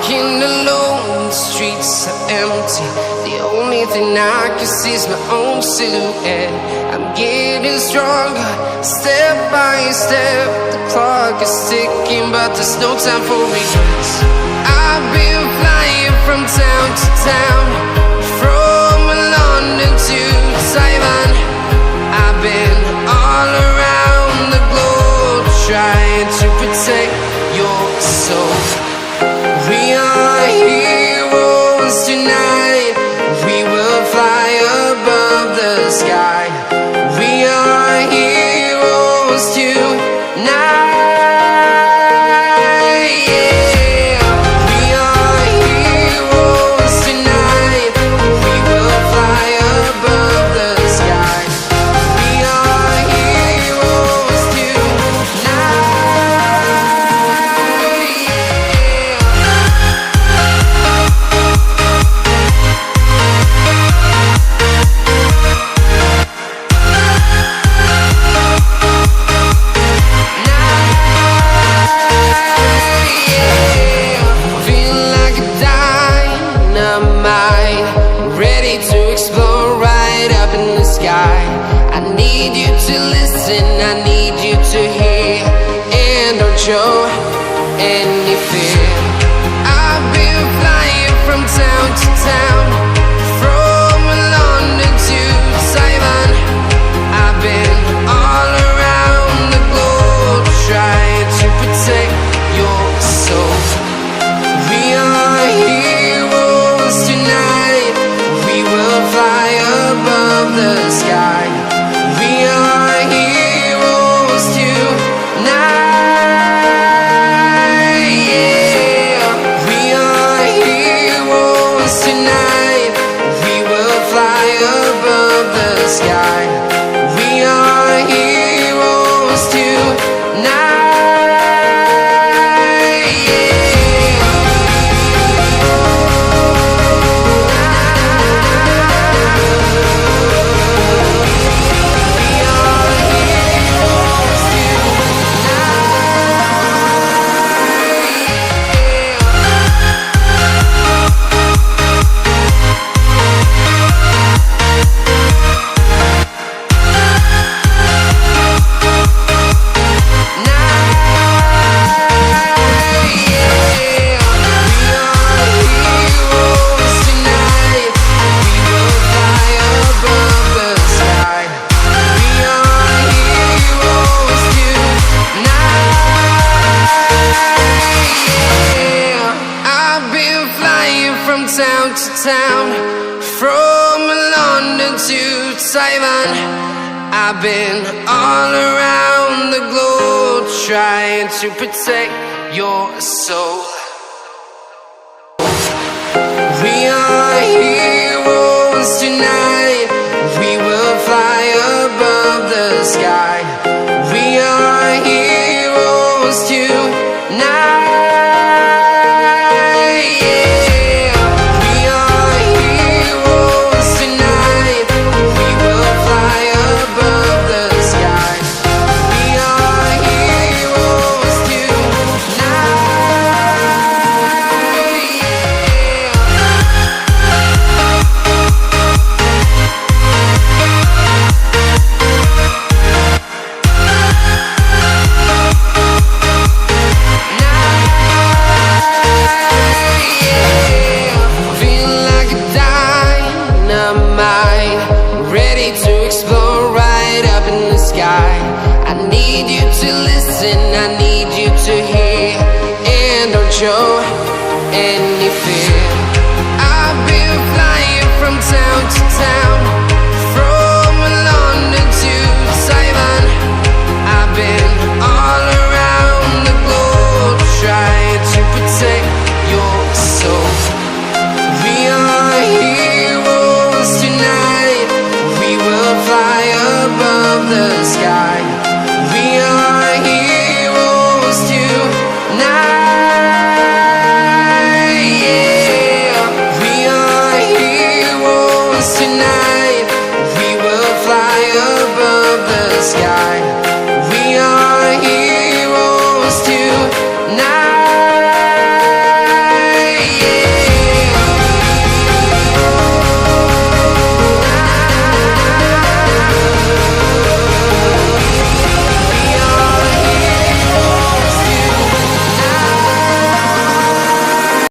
walking alone, the streets are empty. The only thing I can see is my own silhouette. I'm getting stronger, step by step. The clock is ticking, but there's no time for regrets. I've been flying from town to town, from London to Taiwan. I've been all around the globe, trying to protect your soul. We are heroes tonight. We will fly above the sky. We are heroes tonight. Yeah. We are heroes tonight. We will fly above the sky. We are heroes tonight. I need you to listen, I need you to hear, and don't show any fear. I've been flying from town to town, from London to Taiwan. I've been all around the globe, trying to protect your soul. We are heroes tonight. We will fly above the sky. We are heroes tonight. Yeah. We are heroes tonight. We will fly above the sky. We are heroes tonight. Town to town, from London to Taiwan. I've been all around the globe, trying to protect your soul. We are heroes tonight. We will fly above the sky. We are heroes tonight. I need you to listen, I need you to hear, and don't show any fear. I've been flying from town to town, from London to Cyan. I've been all around the globe, trying to protect your soul. We are heroes tonight. We will fly above the sky.